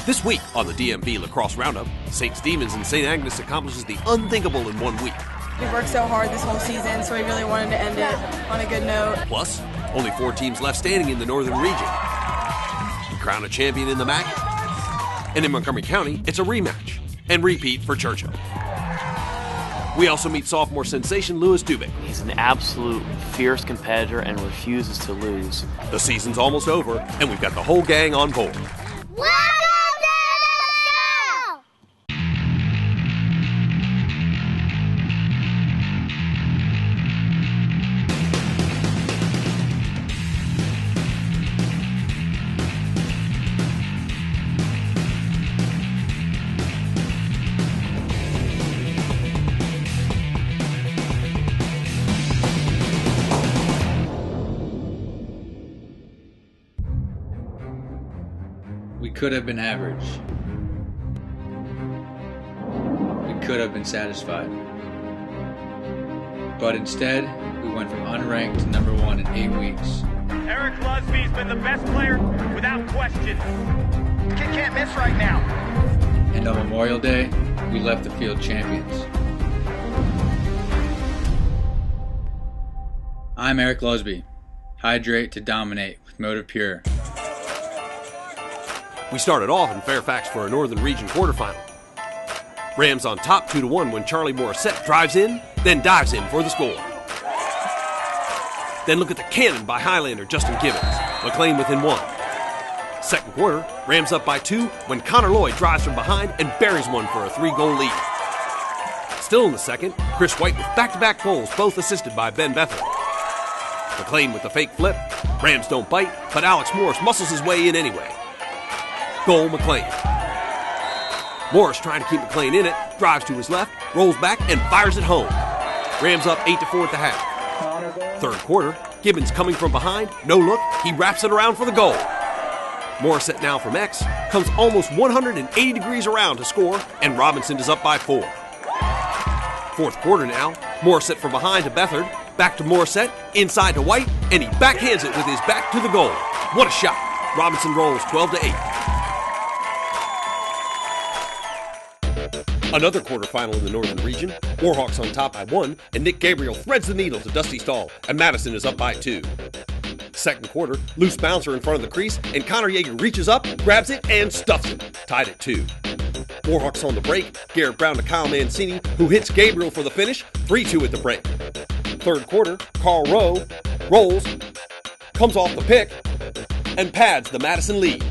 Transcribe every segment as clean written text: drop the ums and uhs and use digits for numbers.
This week on the DMV Lacrosse Roundup, Stephens and St Agnes accomplishes the unthinkable in 1 week. We've worked so hard this whole season, so we really wanted to end it on a good note. Plus, only 4 teams left standing in the northern region. We crown a champion in the MAC, and in Montgomery County, it's a rematch and repeat for Churchill. We also meet sophomore sensation Louis Dubick. He's an absolute fierce competitor and refuses to lose. The season's almost over, and we've got the whole gang on board. We could have been average. We could have been satisfied. But instead, we went from unranked to number 1 in 8 weeks. Eric Lusby's been the best player without question. Kid can't miss right now. And on Memorial Day, we left the field champions. I'm Eric Lusby. Hydrate to dominate with Motive Pure. We started off in Fairfax for a Northern Region quarterfinal. Rams on top 2-1 when Charlie Morissette drives in, then dives in for the score. Then look at the cannon by Highlander Justin Gibbons. McLean within 1. Second quarter, Rams up by 2 when Connor Lloyd drives from behind and buries one for a 3-goal lead. Still in the second, Chris White with back-to-back goals, both assisted by Ben Bethel. McLean with the fake flip. Rams don't bite, but Alex Morris muscles his way in anyway. Goal, McLean. Morris trying to keep McLean in it, drives to his left, rolls back, and fires it home. Rams up 8-4 at the half. Third quarter, Gibbons coming from behind, no look, he wraps it around for the goal. Morissette now from X, comes almost 180 degrees around to score, and Robinson is up by 4. Fourth quarter now, Morissette from behind to Bethard, back to Morissette, inside to White, and he backhands it with his back to the goal. What a shot. Robinson rolls 12-8. Another quarterfinal in the Northern Region. Warhawks on top by 1, and Nick Gabriel threads the needle to Dusty Stahl, and Madison is up by 2. Second quarter, loose bouncer in front of the crease, and Connor Yeager reaches up, grabs it, and stuffs it. Tied at 2. Warhawks on the break. Garrett Brown to Kyle Mancini, who hits Gabriel for the finish. 3-2 at the break. Third quarter, Carl Rowe rolls, comes off the pick, and pads the Madison lead.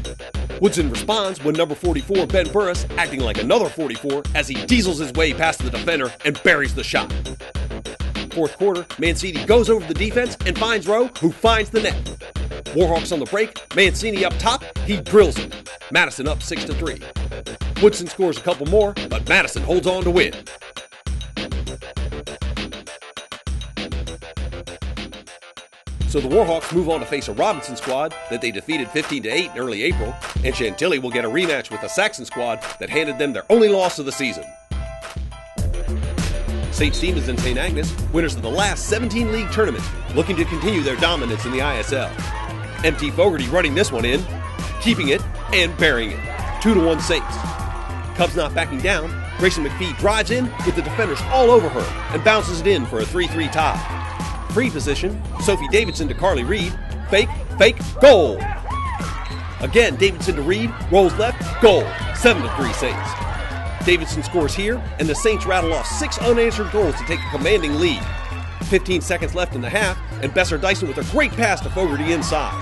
Woodson responds when number 44, Ben Burris, acting like another 44 as he diesels his way past the defender and buries the shot. Fourth quarter, Mancini goes over the defense and finds Rowe, who finds the net. Warhawks on the break, Mancini up top, he drills it. Madison up 6-3. Woodson scores a couple more, but Madison holds on to win. So the Warhawks move on to face a Robinson squad that they defeated 15-8 in early April, and Chantilly will get a rematch with a Saxon squad that handed them their only loss of the season. St. Stephens and St Agnes, winners of the last 17 league tournaments, looking to continue their dominance in the ISL. MT Fogarty running this one in, keeping it, and burying it. 2-1 Saints. Cubs not backing down, Grayson McPhee drives in with the defenders all over her and bounces it in for a 3-3 tie. Free position, Sophie Davidson to Carly Reed, fake, goal. Again, Davidson to Reed, rolls left, goal. 7-3 Saints. Davidson scores here, and the Saints rattle off 6 unanswered goals to take a commanding lead. 15 seconds left in the half, and Besser Dyson with a great pass to Fogarty inside.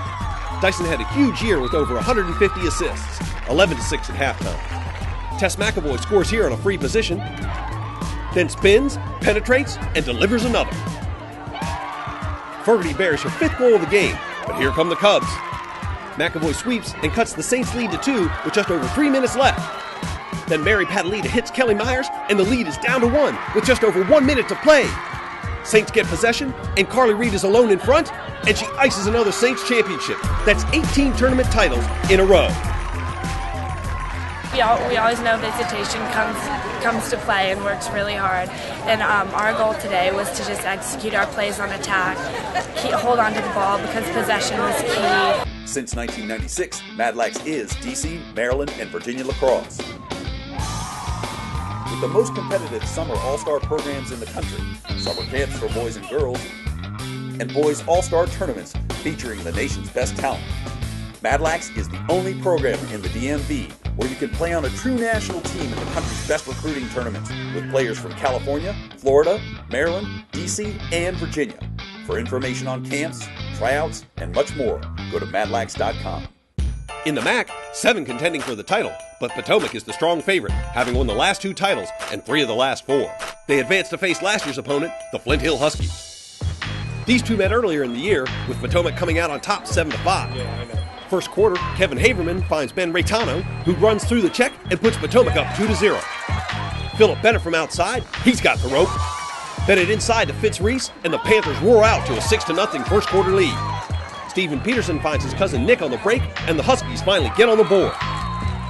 Dyson had a huge year with over 150 assists, 11-6 at halftime. Tess McAvoy scores here on a free position, then spins, penetrates, and delivers another. Fogarty bears her 5th goal of the game, but here come the Cubs. McAvoy sweeps and cuts the Saints' lead to 2 with just over 3 minutes left. Then Mary Padalita hits Kelly Myers, and the lead is down to 1 with just over 1 minute to play. Saints get possession, and Carly Reed is alone in front, and she ices another Saints championship. That's 18 tournament titles in a row. we always know visitation comes to play and works really hard. And our goal today was to just execute our plays on attack, hold on to the ball because possession was key. Since 1996, Madlax is DC, Maryland, and Virginia lacrosse. With the most competitive summer all-star programs in the country, summer camps for boys and girls, and boys all-star tournaments featuring the nation's best talent, Madlax is the only program in the DMV where you can play on a true national team in the country's best recruiting tournaments with players from California, Florida, Maryland, DC, and Virginia. For information on camps, tryouts, and much more, go to madlax.com. In the MAC, 7 contending for the title, but Potomac is the strong favorite, having won the last 2 titles and 3 of the last 4. They advanced to face last year's opponent, the Flint Hill Huskies. These two met earlier in the year, with Potomac coming out on top 7-5. First quarter, Kevin Haverman finds Ben Raytano, who runs through the check and puts Potomac up 2-0. Philip Bennett from outside, he's got the rope. Bennett inside to Fitz Reese, and the Panthers roar out to a 6-0 first quarter lead. Stephen Peterson finds his cousin Nick on the break, and the Huskies finally get on the board.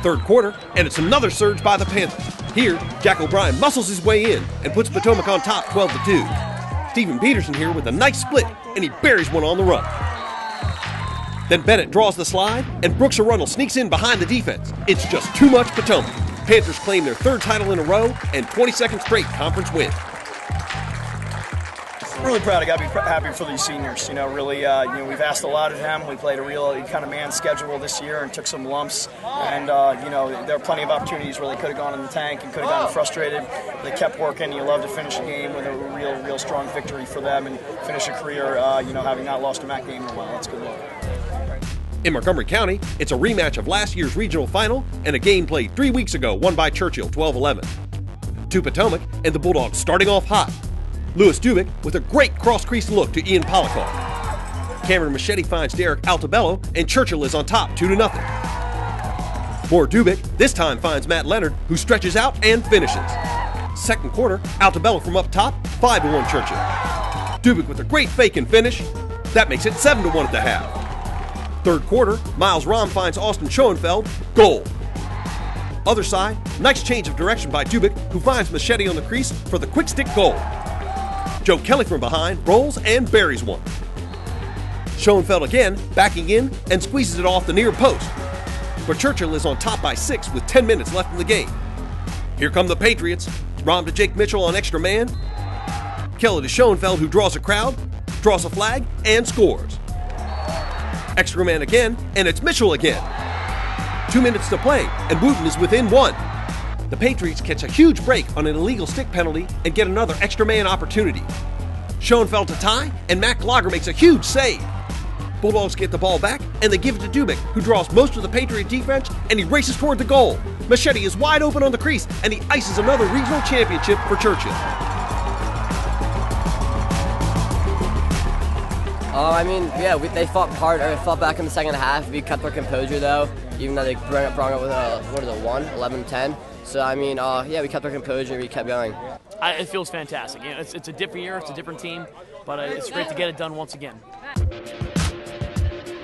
Third quarter, and it's another surge by the Panthers. Here, Jack O'Brien muscles his way in and puts Potomac on top 12-2. Stephen Peterson here with a nice split, and he buries one on the run. Then Bennett draws the slide, and Brooks Arundel sneaks in behind the defense. It's just too much Potomac. Panthers claim their 3rd title in a row and 22nd straight conference win. Really proud. I got to be happy for these seniors. Really, we've asked a lot of them. We played a real kind of man schedule this year and took some lumps. And, there are plenty of opportunities where they could have gone in the tank and could have gotten frustrated. They kept working. You love to finish a game with a real strong victory for them and finish a career, having not lost a MAC game in a while. That's good luck. In Montgomery County, it's a rematch of last year's regional final and a game played 3 weeks ago, won by Churchill 12-11. To Potomac, and the Bulldogs starting off hot. Louis Dubick with a great cross-crease look to Ian Polikoff. Cameron Machete finds Derek Altabello, and Churchill is on top 2-0. More Dubick, this time finds Matt Leonard, who stretches out and finishes. Second quarter, Altabello from up top, 5-1 Churchill. Dubick with a great fake and finish. That makes it 7-1 at the half. Third quarter, Miles Rahm finds Austin Schoenfeld, goal. Other side, nice change of direction by Dubick, who finds Machete on the crease for the quick stick goal. Joe Kelly from behind rolls and buries one. Schoenfeld again, backing in and squeezes it off the near post. But Churchill is on top by 6 with 10 minutes left in the game. Here come the Patriots. Rahm to Jake Mitchell on extra man. Kelly to Schoenfeld, who draws a crowd, draws a flag, and scores. Extra man again, and it's Mitchell again. 2 minutes to play, and Wooten is within 1. The Patriots catch a huge break on an illegal stick penalty and get another extra man opportunity. Schoenfeld to tie, and Mac Lager makes a huge save. Bulldogs get the ball back, and they give it to Dubick, who draws most of the Patriot defense, and he races toward the goal. Machete is wide open on the crease, and he ices another regional championship for Churchill. They fought hard, or fought back in the second half. We kept our composure, though, even though they brought up with 11-10. So, we kept our composure and we kept going. It feels fantastic. It's a different year, it's a different team, but it's great to get it done once again.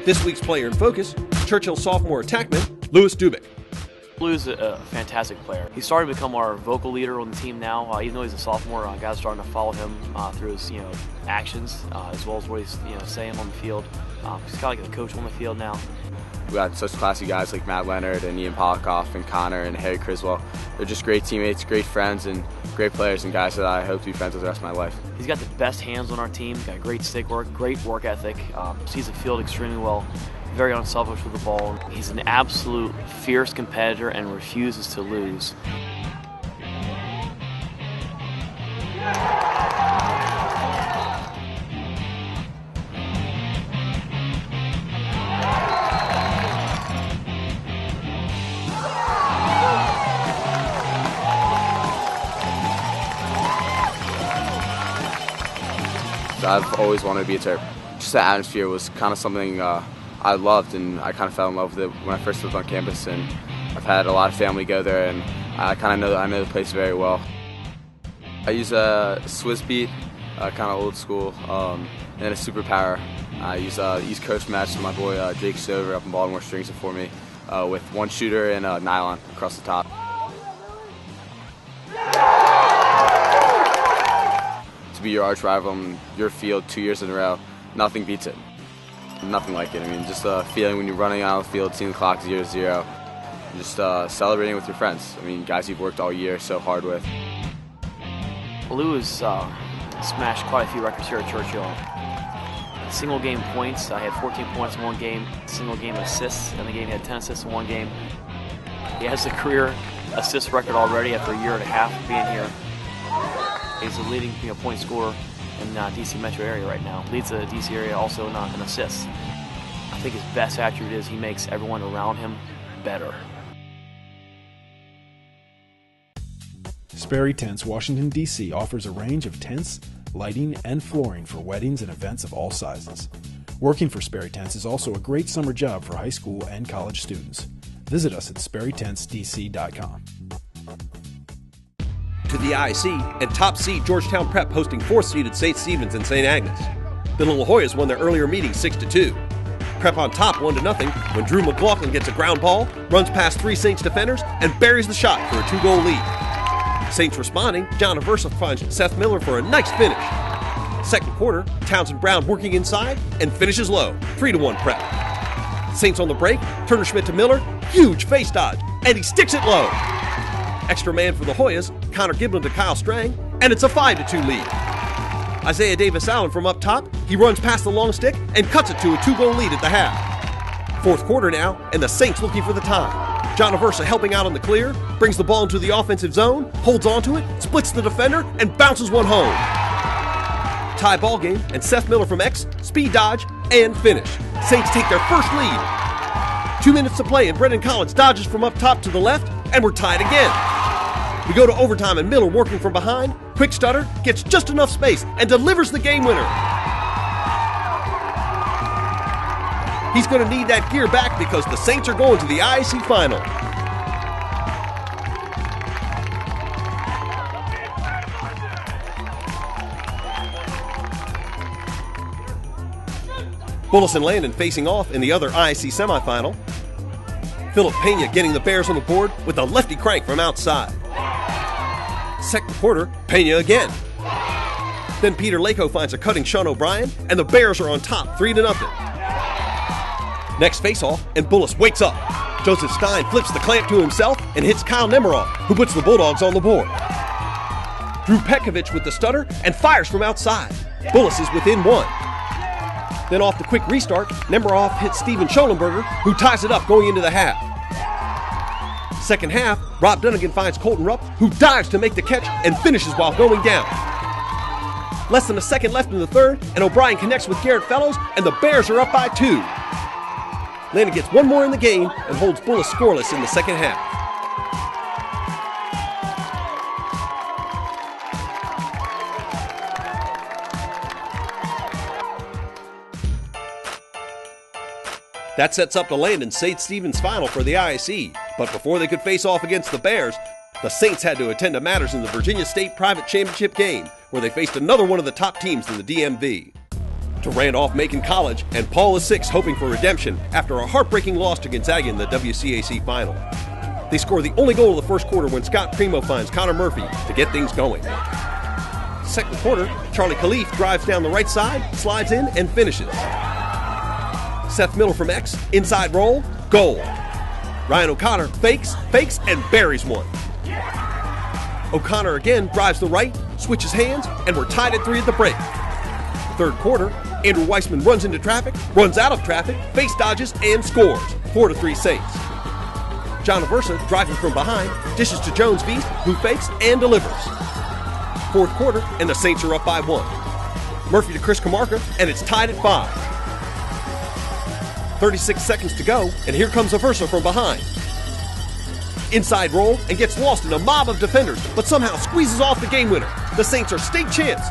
This week's player in focus, Churchill sophomore attackman, Louis Dubick. Louis is a fantastic player. He's starting to become our vocal leader on the team now. Even though he's a sophomore, guys are starting to follow him through his actions as well as what he's saying on the field. He's kind of like a coach on the field now. We got such classy guys like Matt Leonard and Ian Polikoff and Connor and Harry Criswell. They're just great teammates, great friends, and great players and guys that I hope to be friends with the rest of my life. He's got the best hands on our team, got great stick work, great work ethic, sees the field extremely well, very unselfish with the ball. He's an absolute fierce competitor and refuses to lose. I've always wanted to be a Terp. Just the atmosphere was kind of something I loved, and I kind of fell in love with it when I first lived on campus. And I've had a lot of family go there, and I know the place very well. I use a Swiss beat, kind of old school, and a superpower. I use East Coast match, so my boy Jake Stover up in Baltimore strings it for me. with one shooter and a nylon across the top. To be your arch rival in your field 2 years in a row, nothing beats it. Nothing like it. I mean, just a feeling when you're running out of the field, seeing the clock 0-0, just celebrating with your friends. I mean, guys you've worked all year so hard with. Lou has smashed quite a few records here at Churchill. Single game points, I had 14 points in one game. Single game assists in the game, he had 10 assists in one game. He has a career assist record already after a year and a half of being here. He's the leading point scorer in DC metro area right now. Leads the DC area also in assists. I think his best attribute is he makes everyone around him better. Sperry Tents, Washington, D.C. offers a range of tents, lighting, and flooring for weddings and events of all sizes. Working for Sperry Tents is also a great summer job for high school and college students. Visit us at SperryTentsDC.com. To the ISC and top seed Georgetown Prep hosting 4th seeded St. Stephens and St Agnes. The Little Hoyas won their earlier meeting 6-2. Prep on top 1-0 when Drew McLaughlin gets a ground ball, runs past 3 Saints defenders, and buries the shot for a 2-goal lead. Saints responding, John Aversa finds Seth Miller for a nice finish. Second quarter, Townsend Brown working inside and finishes low, 3-1 Prep. Saints on the break, Turner Schmidt to Miller, huge face dodge, and he sticks it low. Extra man for the Hoyas, Connor Giblin to Kyle Strang, and it's a 5-2 lead. Isaiah Davis-Allen from up top, he runs past the long stick and cuts it to a 2-goal lead at the half. Fourth quarter now, and the Saints looking for the tie. John Aversa helping out on the clear, brings the ball into the offensive zone, holds onto it, splits the defender, and bounces one home. Tie ball game, and Seth Miller from X, speed dodge, and finish. Saints take their first lead. 2 minutes to play, and Brendan Collins dodges from up top to the left, and we're tied again. We go to overtime, and Miller working from behind, quick stutter, gets just enough space, and delivers the game winner. He's going to need that gear back because the Saints are going to the ISC final. Bullis and Landon facing off in the other ISC semifinal. Philip Pena getting the Bears on the board with a lefty crank from outside. Second quarter, Pena again. Then Peter Lako finds a cutting Sean O'Brien, and the Bears are on top 3-0. Next face-off, and Bullis wakes up. Joseph Stein flips the clamp to himself and hits Kyle Nemiroff, who puts the Bulldogs on the board. Drew Pekovic with the stutter and fires from outside. Bullis is within 1. Then off the quick restart, Nemiroff hits Steven Schoenberger, who ties it up going into the half. Second half, Rob Dunnigan finds Colton Rupp, who dives to make the catch and finishes while going down. Less than a second left in the third, and O'Brien connects with Garrett Fellows, and the Bears are up by 2. Landon gets one more in the game and holds Bullis scoreless in the second half. That sets up the Landon St. Stephens final for the ISC, but before they could face off against the Bears, the Saints had to attend to matters in the Virginia State Private Championship game, where they faced another one of the top teams in the DMV. To Randolph-Macon College, and Paul is hoping for redemption after a heartbreaking loss to Gonzaga in the WCAC final. They score the only goal of the first quarter when Scott Primo finds Connor Murphy to get things going. Second quarter, Charlie Khalif drives down the right side, slides in, and finishes. Seth Miller from X, inside roll, goal. Ryan O'Connor fakes, and buries one. O'Connor again drives the right, switches hands, and we're tied at 3 at the break. Third quarter, Andrew Weissman runs into traffic, runs out of traffic, face dodges, and scores. 4-3 Saints. John Aversa, driving from behind, dishes to Jones V, who fakes and delivers. Fourth quarter, and the Saints are up by 1. Murphy to Chris Camarca, and it's tied at 5. 36 seconds to go, and here comes Aversa from behind. Inside roll, and gets lost in a mob of defenders, but somehow squeezes off the game winner. The Saints are state champs.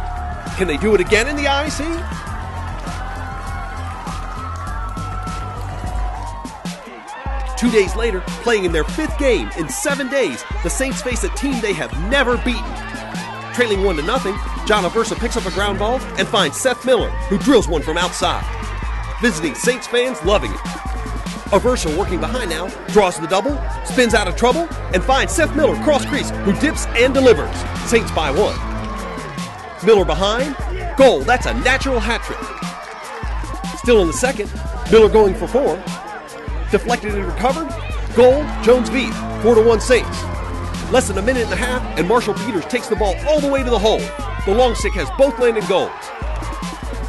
Can they do it again in the ISC? Two days later, playing in their 5th game in 7 days, the Saints face a team they have never beaten. Trailing 1-0, John Aversa picks up a ground ball and finds Seth Miller, who drills one from outside. Visiting Saints fans loving it. Aversa working behind now, draws the double, spins out of trouble, and finds Seth Miller cross crease, who dips and delivers. Saints by 1. Miller behind, goal, that's a natural hat trick. Still in the second, Miller going for 4. Deflected and recovered, goal, Jones beat, 4-1 Saints. Less than a minute and a half, and Marshall Peters takes the ball all the way to the hole. The long stick has both Landon goals.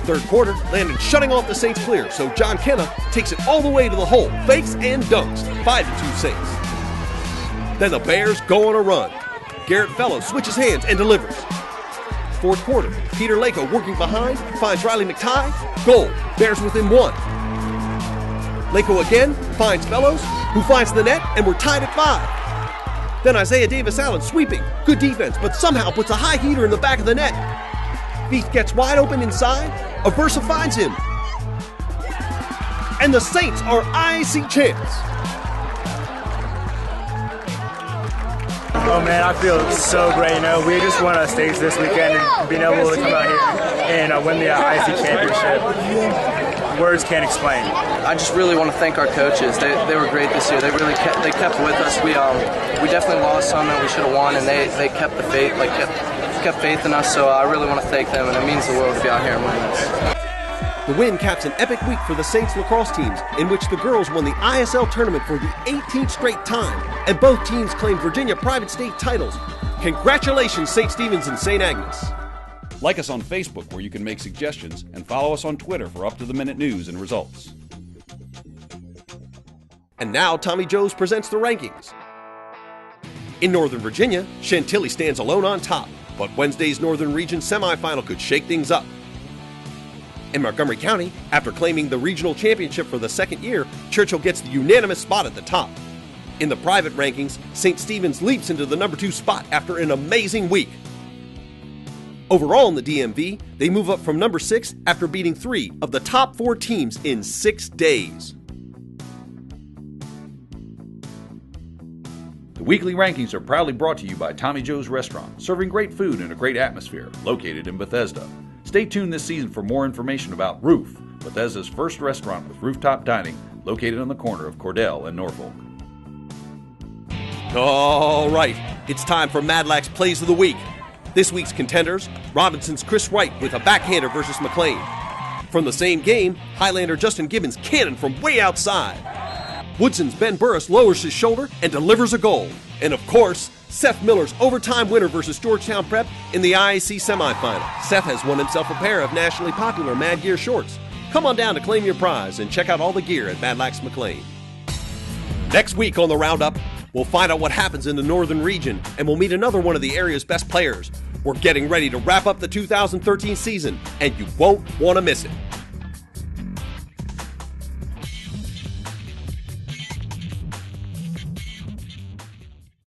Third quarter, Landon shutting off the Saints clear, so John Kenna takes it all the way to the hole, fakes and dunks, 5-2 Saints. Then the Bears go on a run. Garrett Fellows switches hands and delivers. Fourth quarter, Peter Lako working behind, finds Riley McTighe, goal, Bears within 1. Lako again, finds Fellows, who finds the net, and we're tied at 5. Then Isaiah Davis-Allen sweeping, good defense, but somehow puts a high heater in the back of the net. Feith gets wide open inside, Aversa finds him. And the Saints are IAC champs. Oh man, I feel so great. We just won a stage this weekend and being able to come out here and win the ISL Championship. Words can't explain. I just really want to thank our coaches. They were great this year. They really kept with us. We definitely lost some that we should have won, and they kept the faith, kept faith in us. So I really want to thank them, and it means the world to be out here and win this. The win caps an epic week for the Saints lacrosse teams, in which the girls won the ISL tournament for the 18th straight time, and both teams claimed Virginia private state titles. Congratulations, St. Stephens and St. Agnes. Like us on Facebook, where you can make suggestions, and follow us on Twitter for up-to-the-minute news and results. And now Tommy Joes presents the rankings. In Northern Virginia, Chantilly stands alone on top, but Wednesday's Northern Region semifinal could shake things up. In Montgomery County, after claiming the regional championship for the second year, Churchill gets the unanimous spot at the top. In the private rankings, St. Stephen's leaps into the number 2 spot after an amazing week. Overall in the DMV, they move up from number 6 after beating 3 of the top 4 teams in 6 days. The weekly rankings are proudly brought to you by Tommy Joe's Restaurant, serving great food in a great atmosphere, located in Bethesda. Stay tuned this season for more information about Roof, Bethesda's first restaurant with rooftop dining, located on the corner of Cordell and Norfolk. All right, it's time for Madlax Plays of the Week. This week's contenders, Robinson's Chris Wright with a backhander versus McLean. From the same game, Highlander Justin Gibbons cannon from way outside. Woodson's Ben Burris lowers his shoulder and delivers a goal. And of course, Seth Miller's overtime winner versus Georgetown Prep in the IAC semifinal. Seth has won himself a pair of nationally popular Mad Gear shorts. Come on down to claim your prize and check out all the gear at Madlax McLean. Next week on the Roundup, we'll find out what happens in the Northern Region, and we'll meet another one of the area's best players. We're getting ready to wrap up the 2013 season, and you won't want to miss it.